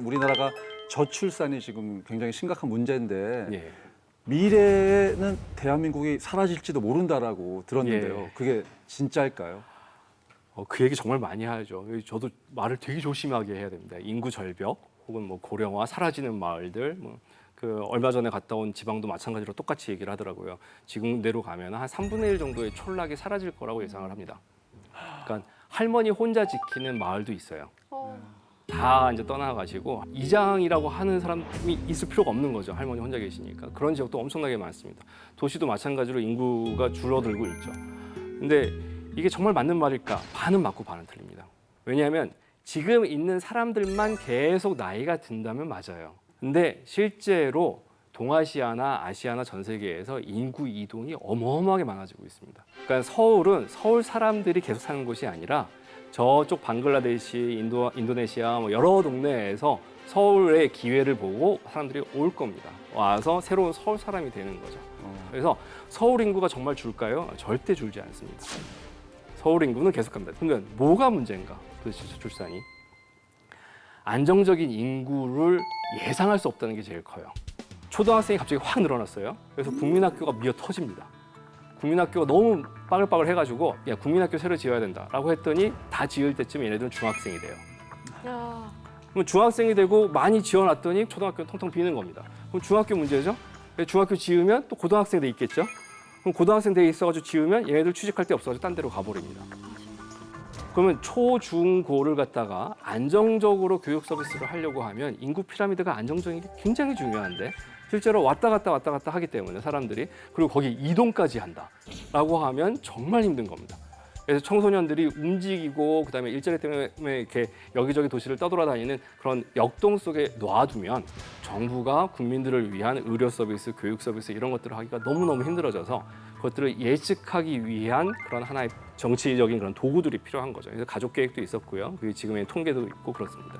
우리나라가 저출산이 지금 굉장히 심각한 문제인데 예. 미래에는 대한민국이 사라질지도 모른다라고 들었는데요. 예. 그게 진짜일까요? 그 얘기 정말 많이 하죠. 저도 말을 되게 조심하게 해야 됩니다. 인구 절벽 혹은 뭐 고령화, 사라지는 마을들, 그 얼마 전에 갔다 온 지방도 마찬가지로 똑같이 얘기를 하더라고요. 지금대로 가면 한 3분의 1 정도의 촌락이 사라질 거라고 예상을 합니다. 그러니까 할머니 혼자 지키는 마을도 있어요. 다 이제 떠나가시고 이장이라고 하는 사람이 있을 필요가 없는 거죠. 할머니 혼자 계시니까. 그런 지역도 엄청나게 많습니다. 도시도 마찬가지로 인구가 줄어들고 있죠. 근데 이게 정말 맞는 말일까? 반은 맞고 반은 틀립니다. 왜냐하면 지금 있는 사람들만 계속 나이가 든다면 맞아요. 근데 실제로 동아시아나 아시아나 전 세계에서 인구 이동이 어마어마하게 많아지고 있습니다. 그러니까 서울은 서울 사람들이 계속 사는 곳이 아니라 저쪽 방글라데시, 인도네시아 여러 동네에서 서울의 기회를 보고 사람들이 올 겁니다. 와서 새로운 서울 사람이 되는 거죠. 그래서 서울 인구가 정말 줄까요? 절대 줄지 않습니다. 서울 인구는 계속합니다. 그러니까 뭐가 문제인가? 도대체 저출산이 안정적인 인구를 예상할 수 없다는 게 제일 커요. 초등학생이 갑자기 확 늘어났어요. 그래서 국민학교가 미어 터집니다. 국민학교가 너무 빠글빠글 해가지고 야 국민학교 새로 지어야 된다라고 했더니 다 지을 때쯤 얘네들은 중학생이 돼요. 야. 그럼 중학생이 되고 많이 지어놨더니 초등학교는 텅텅 비는 겁니다. 그럼 중학교 문제죠. 중학교 지으면 또 고등학생 돼 있겠죠. 그럼 고등학생 돼 있어가지고 지으면 얘네들 취직할 데 없어가지고 딴 데로 가버립니다. 그러면 초, 중, 고를 갖다가 안정적으로 교육 서비스를 하려고 하면 인구 피라미드가 안정적인 게 굉장히 중요한데 실제로 왔다 갔다 하기 때문에 사람들이 그리고 거기 이동까지 한다라고 하면 정말 힘든 겁니다. 그래서 청소년들이 움직이고 그다음에 일자리 때문에 이렇게 여기저기 도시를 떠돌아다니는 그런 역동 속에 놔두면 정부가 국민들을 위한 의료 서비스, 교육 서비스 이런 것들을 하기가 너무너무 힘들어져서 그것들을 예측하기 위한 그런 하나의 정치적인 그런 도구들이 필요한 거죠. 그래서 가족 계획도 있었고요. 그리고 지금의 통계도 있고 그렇습니다.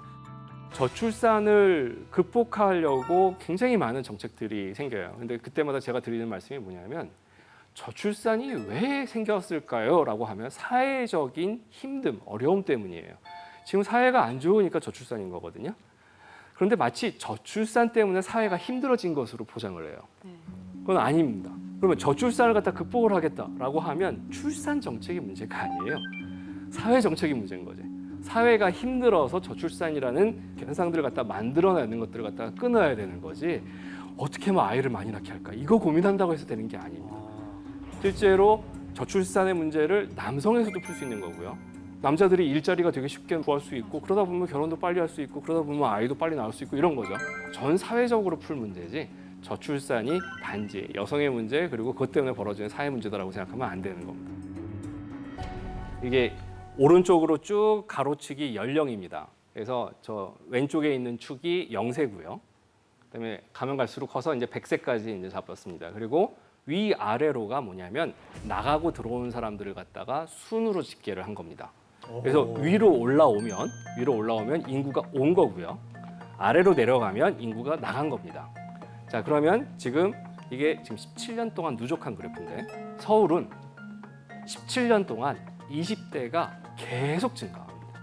저출산을 극복하려고 굉장히 많은 정책들이 생겨요. 근데 그때마다 제가 드리는 말씀이 뭐냐면 저출산이 왜 생겼을까요? 라고 하면 사회적인 힘듦, 어려움 때문이에요. 지금 사회가 안 좋으니까 저출산인 거거든요. 그런데 마치 저출산 때문에 사회가 힘들어진 것으로 포장을 해요. 그건 아닙니다. 그러면 저출산을 갖다 극복을 하겠다라고 하면 출산 정책이 문제가 아니에요. 사회 정책이 문제인 거죠. 사회가 힘들어서 저출산이라는 현상들을 갖다 만들어내는 것들을 갖다가 끊어야 되는 거지. 어떻게 하면 아이를 많이 낳게 할까? 이거 고민한다고 해서 되는 게 아닙니다. 실제로 저출산의 문제를 남성에서도 풀 수 있는 거고요. 남자들이 일자리가 되게 쉽게 구할 수 있고 그러다 보면 결혼도 빨리 할 수 있고 그러다 보면 아이도 빨리 낳을 수 있고 이런 거죠. 전 사회적으로 풀 문제지 저출산이 단지 여성의 문제 그리고 그것 때문에 벌어지는 사회 문제다라고 생각하면 안 되는 겁니다. 이게 오른쪽으로 쭉 가로축이 연령입니다. 그래서 저 왼쪽에 있는 축이 0세고요. 그다음에 가면 갈수록 커서 이제 100세까지 이제 잡았습니다. 그리고 위 아래로가 뭐냐면 나가고 들어오는 사람들을 갖다가 순으로 집계를 한 겁니다. 그래서 위로 올라오면 인구가 온 거고요. 아래로 내려가면 인구가 나간 겁니다. 자, 그러면 지금 이게 지금 17년 동안 누적한 그래프인데 서울은 17년 동안 20대가 계속 증가합니다.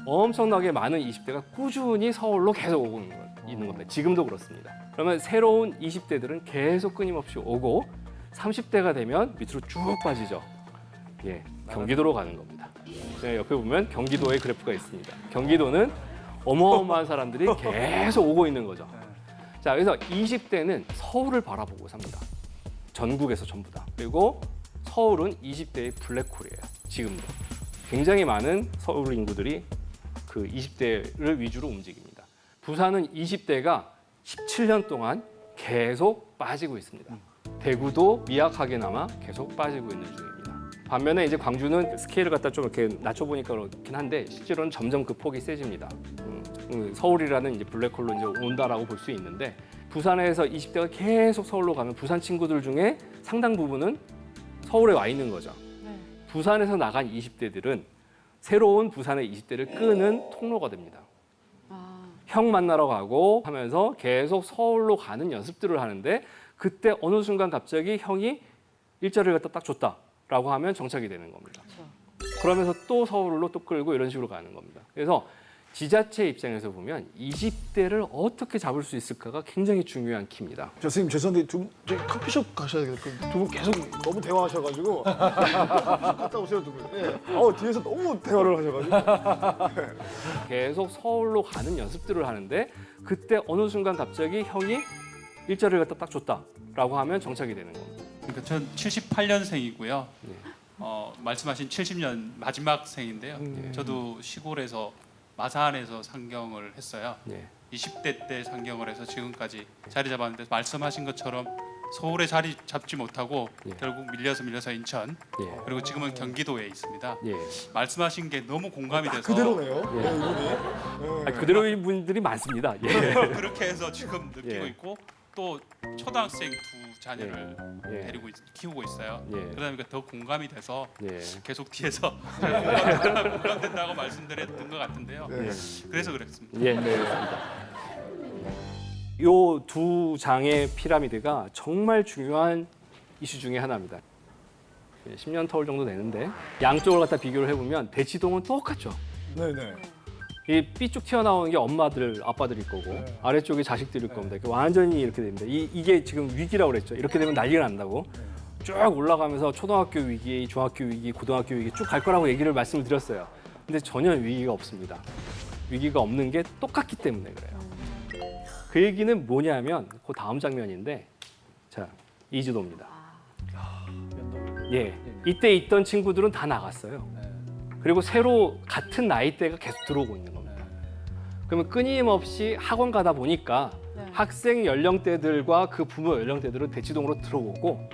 엄청나게 많은 20대가 꾸준히 서울로 계속 오고 있는 겁니다. 지금도 그렇습니다. 그러면 새로운 20대들은 계속 끊임없이 오고 30대가 되면 밑으로 쭉 빠지죠. 예, 경기도로 가는 겁니다. 옆에 보면 경기도의 그래프가 있습니다. 경기도는 어마어마한 사람들이 계속 오고 있는 거죠. 자, 그래서 20대는 서울을 바라보고 삽니다. 전국에서 전부 다. 그리고 서울은 20대의 블랙홀이에요. 지금도. 굉장히 많은 서울 인구들이 그 20대를 위주로 움직입니다. 부산은 20대가 17년 동안 계속 빠지고 있습니다. 대구도 미약하게나마 계속 빠지고 있는 중입니다. 반면에 이제 광주는 스케일을 갖다 좀 이렇게 낮춰보니까 그렇긴 한데 실제로는 점점 그 폭이 세집니다. 서울이라는 이제 블랙홀로 이제 온다라고 볼 수 있는데 부산에서 20대가 계속 서울로 가면 부산 친구들 중에 상당 부분은 서울에 와 있는 거죠. 부산에서 나간 20대들은 새로운 부산의 20대를 끄는 통로가 됩니다. 형 만나러 가고 하면서 계속 서울로 가는 연습들을 하는데 그때 어느 순간 갑자기 형이 일자리를 갖다 딱 줬다라고 하면 정착이 되는 겁니다. 그러면서 또 서울로 또 끌고 이런 식으로 가는 겁니다. 그래서 지자체 입장에서 보면 20대를 어떻게 잡을 수 있을까가 굉장히 중요한 키입니다. 저 선생님 죄송한데 저희 커피숍 가셔야 되거든요. 두 분 계속 너무 대화하셔가지고 갔다 오세요 두 분. 예. 뒤에서 너무 대화를 하셔가지고. 계속 서울로 가는 연습들을 하는데 그때 어느 순간 갑자기 형이 일자리를 갖다 딱 줬다라고 하면 정착이 되는 겁니다. 그러니까 전 78년생이고요. 네. 말씀하신 70년 마지막 생인데요. 저도 시골에서 마산에서 상경을 했어요. 네. 20대 때 상경을 해서 지금까지 자리 잡았는데 말씀하신 것처럼 서울에 자리 잡지 못하고 예. 결국 밀려서 인천 예. 그리고 지금은 경기도에 있습니다. 예. 말씀하신 게 너무 공감이 돼서 그대로네요. 예. 네, 이분이. 아, 그대로인 분들이 많습니다. 예. 그렇게 해서 지금 느끼고 예. 있고 또 초등학생 두 자녀를 예. 키우고 있어요. 예. 그러다 보니까 더 공감이 돼서 예. 계속 뒤에서 공감된다고 말씀드렸던 것 같은데요. 네. 그래서 그랬습니다. 예, 네, 그렇습니다. 요 두 장의 피라미드가 정말 중요한 이슈 중에 하나입니다. 10년 터울 정도 되는데 양쪽을 갖다 비교를 해보면 대치동은 똑같죠. 네네. 이 삐쭉 튀어나오는 게 엄마들, 아빠들일 거고 아래쪽이 자식들일 겁니다. 완전히 이렇게 됩니다. 이게 지금 위기라고 그랬죠. 이렇게 되면 난리가 난다고. 쭉 올라가면서 초등학교 위기, 중학교 위기, 고등학교 위기 쭉 갈 거라고 얘기를 말씀을 드렸어요. 근데 전혀 위기가 없습니다. 위기가 없는 게 똑같기 때문에 그래요. 그 얘기는 뭐냐면 그 다음 장면인데 자, 이주도입니다. 예, 이때 있던 친구들은 다 나갔어요. 그리고 새로 같은 나이대가 계속 들어오고 있는 겁니다. 그러면 끊임없이 학원 가다 보니까 학생 연령대들과 그 부모 연령대들은 대치동으로 들어오고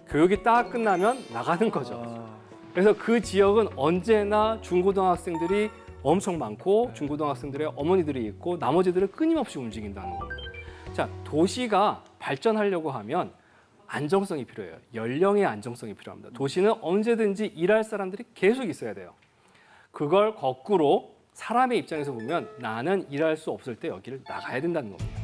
교육이 딱 끝나면 나가는 거죠. 그래서 그 지역은 언제나 중고등학생들이 엄청 많고 중고등학생들의 어머니들이 있고 나머지들은 끊임없이 움직인다는 겁니다. 자, 도시가 발전하려고 하면 안정성이 필요해요. 연령의 안정성이 필요합니다. 도시는 언제든지 일할 사람들이 계속 있어야 돼요. 그걸 거꾸로 사람의 입장에서 보면 나는 일할 수 없을 때 여기를 나가야 된다는 겁니다.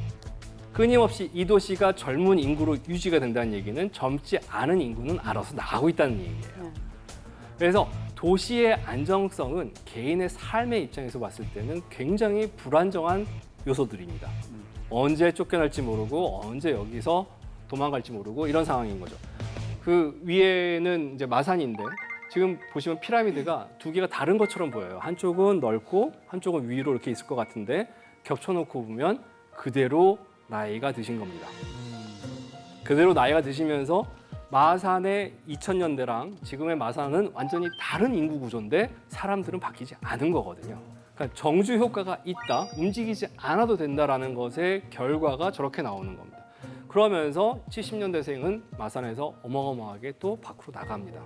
끊임없이 이 도시가 젊은 인구로 유지가 된다는 얘기는 젊지 않은 인구는 알아서 나가고 있다는 얘기예요. 그래서 도시의 안정성은 개인의 삶의 입장에서 봤을 때는 굉장히 불안정한 요소들입니다. 언제 쫓겨날지 모르고 언제 여기서 도망갈지 모르고 이런 상황인 거죠. 그 위에는 이제 마산인데 지금 보시면 피라미드가 두 개가 다른 것처럼 보여요. 한쪽은 넓고 한쪽은 위로 이렇게 있을 것 같은데 겹쳐놓고 보면 그대로 나이가 드신 겁니다. 그대로 나이가 드시면서 마산의 2000년대랑 지금의 마산은 완전히 다른 인구 구조인데 사람들은 바뀌지 않은 거거든요. 그러니까 정주 효과가 있다, 움직이지 않아도 된다라는 것의 결과가 저렇게 나오는 겁니다. 그러면서 70년대생은 마산에서 어마어마하게 또 밖으로 나갑니다.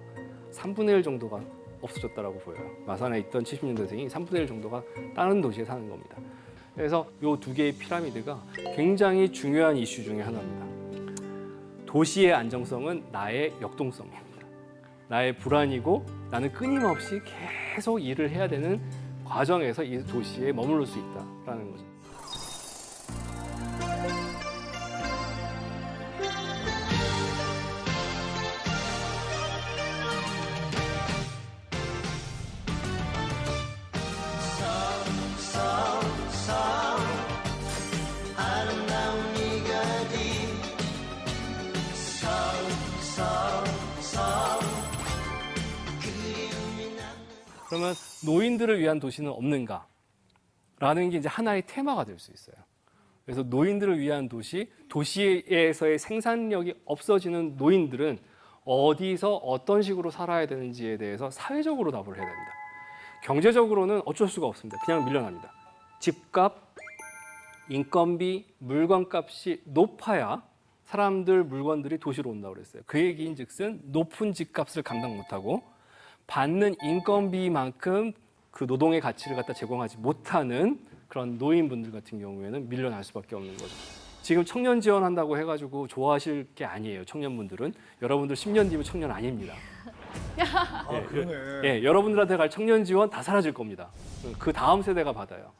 3분의 1 정도가 없어졌다라고 보여요. 마산에 있던 70년대생이 3분의 1 정도가 다른 도시에 사는 겁니다. 그래서 이 두 개의 피라미드가 굉장히 중요한 이슈 중에 하나입니다. 도시의 안정성은 나의 역동성입니다. 나의 불안이고 나는 끊임없이 계속 일을 해야 되는 과정에서 이 도시에 머무를 수 있다라는 거죠. 그러면 노인들을 위한 도시는 없는가? 라는 게 이제 하나의 테마가 될 수 있어요. 그래서 노인들을 위한 도시, 도시에서의 생산력이 없어지는 노인들은 어디서 어떤 식으로 살아야 되는지에 대해서 사회적으로 답을 해야 됩니다. 경제적으로는 어쩔 수가 없습니다. 그냥 밀려납니다. 집값, 인건비, 물건값이 높아야 사람들, 물건들이 도시로 온다고 그랬어요. 그 얘기인 즉슨 높은 집값을 감당 못하고 받는 인건비만큼 그 노동의 가치를 갖다 제공하지 못하는 그런 노인분들 같은 경우에는 밀려날 수밖에 없는 거죠. 지금 청년 지원한다고 해가지고 좋아하실 게 아니에요. 청년분들은. 여러분들 10년 뒤면 청년 아닙니다. 그러네. 예, 여러분들한테 갈 청년 지원 다 사라질 겁니다. 그 다음 세대가 받아요.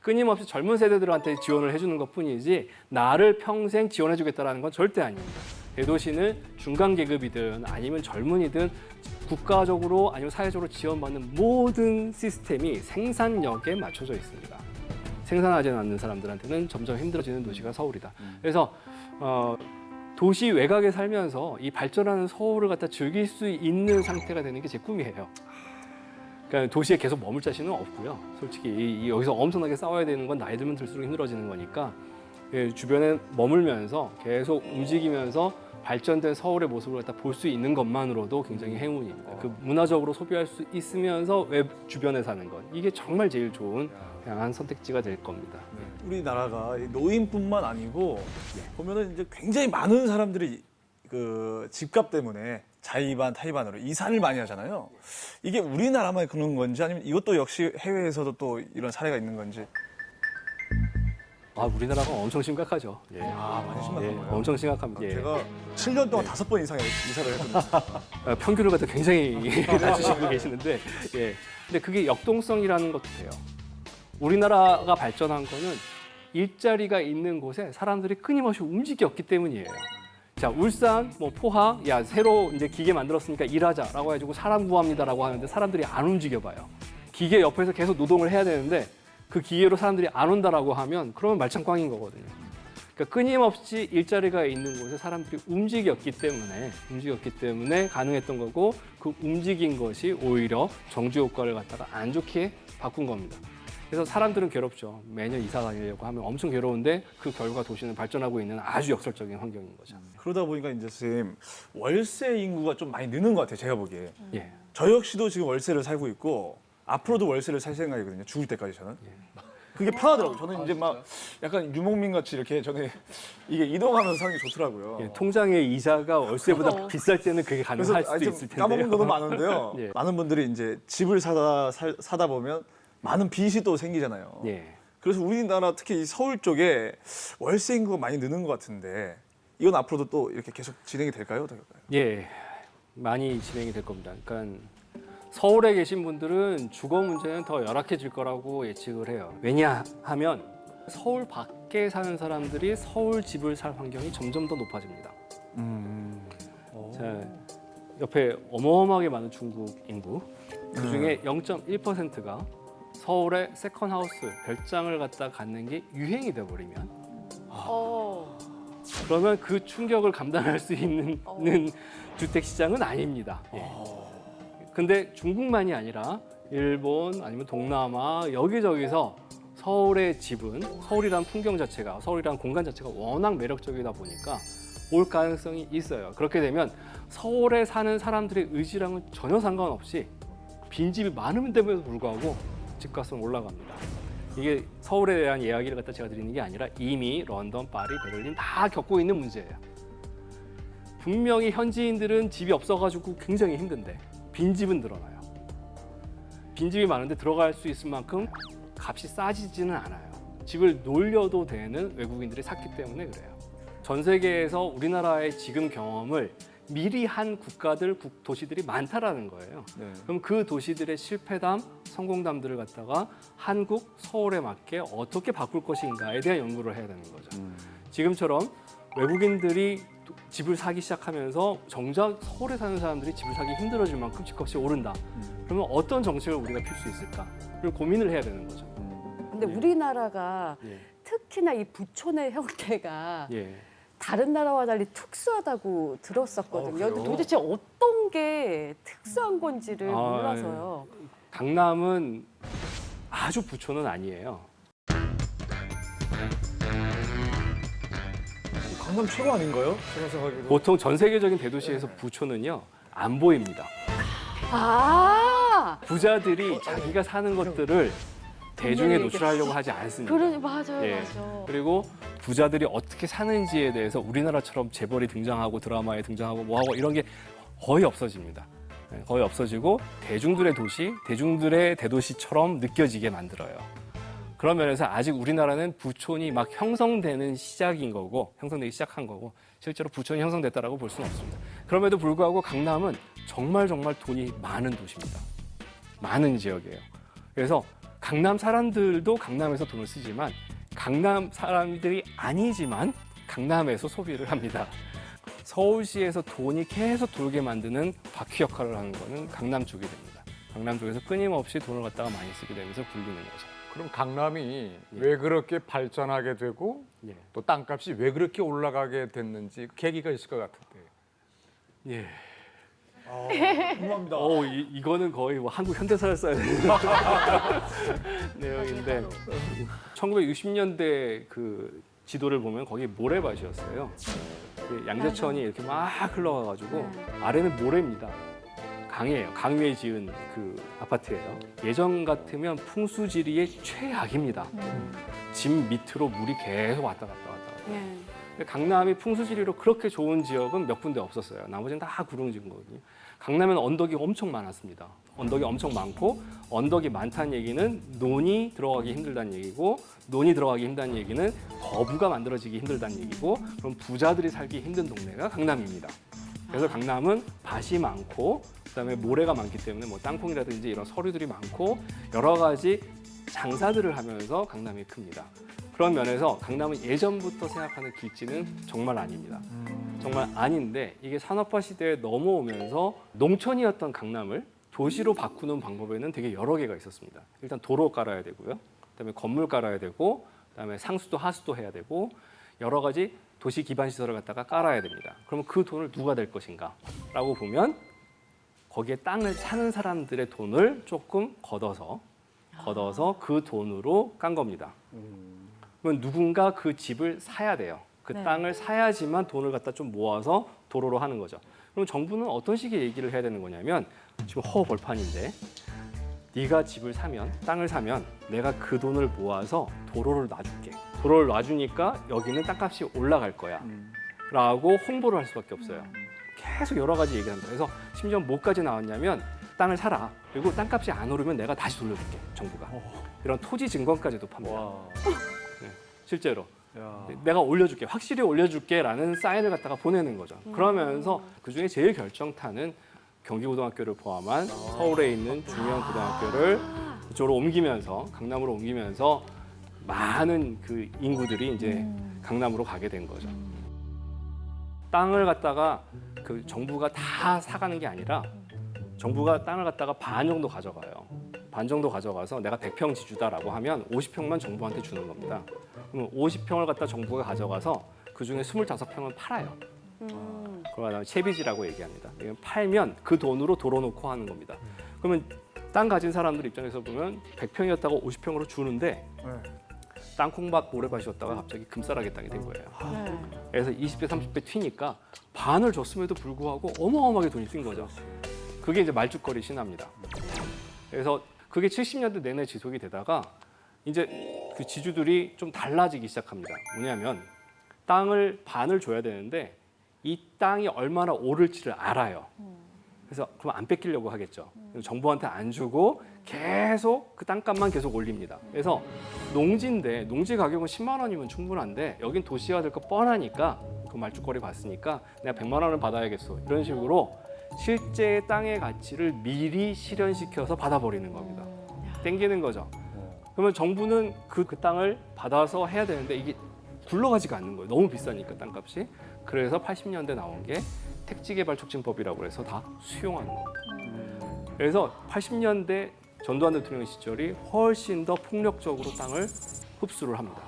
끊임없이 젊은 세대들한테 지원을 해주는 것뿐이지 나를 평생 지원해주겠다는 건 절대 아닙니다. 대도시는 중간 계급이든 아니면 젊은이든 국가적으로 아니면 사회적으로 지원받는 모든 시스템이 생산력에 맞춰져 있습니다. 생산하지 않는 사람들한테는 점점 힘들어지는 도시가 서울이다. 그래서 도시 외곽에 살면서 이 발전하는 서울을 갖다 즐길 수 있는 상태가 되는 게 제 꿈이에요. 그러니까 도시에 계속 머물 자신은 없고요. 솔직히 여기서 엄청나게 싸워야 되는 건 나이 들면 들수록 힘들어지는 거니까 주변에 머물면서 계속 움직이면서 발전된 서울의 모습을 갖다 볼 수 있는 것만으로도 굉장히 행운입니다. 그 문화적으로 소비할 수 있으면서 주변에 사는 것, 이게 정말 제일 좋은 다양한 선택지가 될 겁니다. 우리나라가 노인뿐만 아니고 보면은 이제 굉장히 많은 사람들이 그 집값 때문에 자의반 타의반으로 이사를 많이 하잖아요. 이게 우리나라만 그런 건지 아니면 이것도 역시 해외에서도 또 이런 사례가 있는 건지. 우리나라가 엄청 심각하죠. 예. 많이 심각한 예, 거예요. 엄청 심각합니다. 예. 제가 7년 동안 5번 이상 이사를 했거든요. 평균을 갖다 굉장히 낮추시고 계시는데, 예. 근데 그게 역동성이라는 것도 돼요. 우리나라가 발전한 거는 일자리가 있는 곳에 사람들이 끊임없이 움직였기 때문이에요. 자, 울산, 포항, 야, 새로 이제 기계 만들었으니까 일하자라고 해가지고 사람 구합니다라고 하는데 사람들이 안 움직여봐요. 기계 옆에서 계속 노동을 해야 되는데 그 기계로 사람들이 안 온다라고 하면 그러면 말짱꽝인 거거든요. 그러니까 끊임없이 일자리가 있는 곳에 사람들이 움직였기 때문에 가능했던 거고, 그 움직인 것이 오히려 정주 효과를 갖다가 안 좋게 바꾼 겁니다. 그래서 사람들은 괴롭죠. 매년 이사 다니려고 하면 엄청 괴로운데 그 결과 도시는 발전하고 있는 아주 역설적인 환경인 거죠. 그러다 보니까 이제 선생님 월세 인구가 좀 많이 느는 것 같아요. 제가 보기에. 예. 저 역시도 지금 월세를 살고 있고 앞으로도 월세를 살 생각이거든요. 죽을 때까지 저는. 그게 편하더라고요. 저는 이제 막 약간 유목민 같이 이렇게 저는 이게 이동하면서 사는 게 좋더라고요. 예, 통장의 이자가 월세보다 비쌀 때는 그게 가능할 수도 좀 있을 텐데요. 까먹은 것도 많은데요. 예. 많은 분들이 이제 집을 사다 보면 많은 빚이 또 생기잖아요. 예. 그래서 우리나라 특히 이 서울 쪽에 월세 인구가 많이 느는 것 같은데 이건 앞으로도 또 이렇게 계속 진행이 될까요? 어떨까요? 예, 많이 진행이 될 겁니다. 그러니까 서울에 계신 분들은 주거 문제는 더 열악해질 거라고 예측을 해요. 왜냐하면 서울 밖에 사는 사람들이 서울 집을 살 환경이 점점 더 높아집니다. 자, 옆에 어마어마하게 많은 중국 인구, 그중에 0.1%가 서울에 세컨하우스, 별장을 갖다 갖는 게 유행이 돼버리면 그러면 그 충격을 감당할 수 있는 주택 시장은 아닙니다. 예. 근데 중국만이 아니라 일본 아니면 동남아 여기저기서 서울의 집은 서울이란 풍경 자체가, 서울이란 공간 자체가 워낙 매력적이다 보니까 올 가능성이 있어요. 그렇게 되면 서울에 사는 사람들의 의지랑은 전혀 상관없이 빈집이 많음에도 불구하고 집값은 올라갑니다. 이게 서울에 대한 이야기를 갖다 제가 드리는 게 아니라 이미 런던, 파리, 베를린 다 겪고 있는 문제예요. 분명히 현지인들은 집이 없어가지고 굉장히 힘든데 빈집은 늘어나요. 빈집이 많은데 들어갈 수 있을 만큼 값이 싸지지는 않아요. 집을 놀려도 되는 외국인들이 샀기 때문에 그래요. 전 세계에서 우리나라의 지금 경험을 미리 한 국가들, 도시들이 많다라는 거예요. 네. 그럼 그 도시들의 실패담, 성공담들을 갖다가 한국, 서울에 맞게 어떻게 바꿀 것인가에 대한 연구를 해야 되는 거죠. 지금처럼 외국인들이 집을 사기 시작하면서 정작 서울에 사는 사람들이 집을 사기 힘들어질 만큼 집값이 오른다. 그러면 어떤 정책을 우리가 필 수 있을까를 고민을 해야 되는 거죠. 근데 우리나라가 예. 특히나 이 부촌의 형태가 예. 다른 나라와 달리 특수하다고 들었었거든요. 그래요? 근데 도대체 어떤 게 특수한 건지를 아, 몰라서요. 강남은 아주 부촌은 아니에요. 강남 최고 아닌가요? 제가 생각하기로. 보통 전 세계적인 대도시에서 부촌은요 안 보입니다. 아, 부자들이 자기가 사는 것들을 대중에 노출하려고 하지 않습니다. 맞아요, 예. 맞아. 그리고 부자들이 어떻게 사는지에 대해서 우리나라처럼 재벌이 등장하고 드라마에 등장하고 뭐하고 이런 게 거의 없어집니다. 예, 거의 없어지고 대중들의 도시, 대중들의 대도시처럼 느껴지게 만들어요. 그런 면에서 아직 우리나라는 부촌이 막 형성되는 시작인 거고, 형성되기 시작한 거고, 실제로 부촌이 형성됐다라고 볼 수는 없습니다. 그럼에도 불구하고 강남은 정말 돈이 많은 도시입니다. 많은 지역이에요. 그래서 강남 사람들도 강남에서 돈을 쓰지만 강남 사람들이 아니지만 강남에서 소비를 합니다. 서울시에서 돈이 계속 돌게 만드는 바퀴 역할을 하는 거는 강남 쪽이 됩니다. 강남 쪽에서 끊임없이 돈을 갖다가 많이 쓰게 되면서 굴리는 거죠. 그럼 강남이 왜 그렇게 발전하게 되고 예. 또 땅값이 왜 그렇게 올라가게 됐는지 그 계기가 있을 것 같은데. 예. 궁금합니다. 이거는 거의 뭐 한국 현대사를 써야 되는 내용인데 1960년대 그 지도를 보면 거기 모래밭이었어요. 그 양재천이 이렇게 막 흘러가가지고 아래는 모래입니다. 강이에요. 강 위에 지은 그 아파트예요. 예전 같으면 풍수지리의 최악입니다. 집 밑으로 물이 계속 왔다 갔다. 네. 근데 강남이 풍수지리로 그렇게 좋은 지역은 몇 군데 없었어요. 나머지는 다 구릉지인 거거든요. 강남에는 언덕이 엄청 많았습니다. 언덕이 엄청 많고 언덕이 많다는 얘기는 논이 들어가기 힘들다는 얘기고 논이 들어가기 힘들다는 얘기는 거부가 만들어지기 힘들다는 얘기고 그럼 부자들이 살기 힘든 동네가 강남입니다. 그래서 강남은 밭이 많고 그다음에 모래가 많기 때문에 뭐 땅콩이라든지 이런 서류들이 많고 여러 가지 장사들을 하면서 강남이 큽니다. 그런 면에서 강남은 예전부터 생각하는 길지는 정말 아닙니다. 정말 아닌데 이게 산업화 시대에 넘어오면서 농촌이었던 강남을 도시로 바꾸는 방법에는 되게 여러 개가 있었습니다. 일단 도로 깔아야 되고요. 그다음에 건물 깔아야 되고 그다음에 상수도 하수도 해야 되고 여러 가지 도시 기반 시설을 갖다가 깔아야 됩니다. 그러면 그 돈을 누가 낼 것인가라고 보면 거기에 땅을 사는 사람들의 돈을 조금 걷어서 그 돈으로 깐 겁니다. 그러면 누군가 그 집을 사야 돼요. 그 네. 땅을 사야지만 돈을 갖다 좀 모아서 도로로 하는 거죠. 그럼 정부는 어떤 식의 얘기를 해야 되는 거냐면 지금 허벌판인데 네가 집을 사면 땅을 사면 내가 그 돈을 모아서 도로를 놔줄게. 도로를 놔주니까 여기는 땅값이 올라갈 거야. 라고 홍보를 할 수밖에 없어요. 계속 여러 가지 얘기를 합니다. 그래서 심지어 뭐까지 나왔냐면 땅을 사라. 그리고 땅값이 안 오르면 내가 다시 돌려줄게. 정부가. 이런 토지 증권까지도 팝니다. 네, 실제로. 내가 올려줄게. 확실히 올려줄게라는 사인을 갖다가 보내는 거죠. 그러면서 그중에 제일 결정타는 경기고등학교를 포함한 서울에 있는 중요한 고등학교를 이쪽으로 옮기면서 강남으로 옮기면서 많은 그 인구들이 이제 강남으로 가게 된 거죠. 땅을 갖다가 그 정부가 다 사가는 게 아니라 정부가 땅을 갖다가 반 정도 가져가요. 반 정도 가져가서 내가 100평 지주다라고 하면 50평만 정부한테 주는 겁니다. 그러면 50평을 갖다 정부가 가져가서 그중에 25평은 팔아요. 그걸 채비지라고 얘기합니다. 이건 팔면 그 돈으로 도로 놓고 하는 겁니다. 그러면 땅 가진 사람들 입장에서 보면 100평이었다가 50평으로 주는데 땅콩밭 모래밭이었다가 갑자기 금싸라기 땅이 된 거예요. 네. 그래서 20배, 30배 튀니까 반을 줬음에도 불구하고 어마어마하게 돈이 뛴 거죠. 그게 이제 말죽거리 신화입니다. 그래서 그게 70년대 내내 지속이 되다가 이제 그 지주들이 좀 달라지기 시작합니다. 뭐냐면 땅을 반을 줘야 되는데 이 땅이 얼마나 오를지를 알아요. 그래서 그럼 안 뺏기려고 하겠죠. 정부한테 안 주고 계속 그 땅값만 계속 올립니다. 그래서 농지인데 농지 가격은 10만 원이면 충분한데 여긴 도시화 될 거 뻔하니까 그 말죽거리 봤으니까 내가 100만 원을 받아야겠어. 이런 식으로 실제 땅의 가치를 미리 실현시켜서 받아버리는 겁니다. 땡기는 거죠. 그러면 정부는 그 땅을 받아서 해야 되는데 이게 굴러가지가 않는 거예요. 너무 비싸니까 땅값이. 그래서 80년대 나온 게 택지개발촉진법이라고 해서 다 수용하는 겁니다. 그래서 80년대 전두환 대통령 시절이 훨씬 더 폭력적으로 땅을 흡수를 합니다.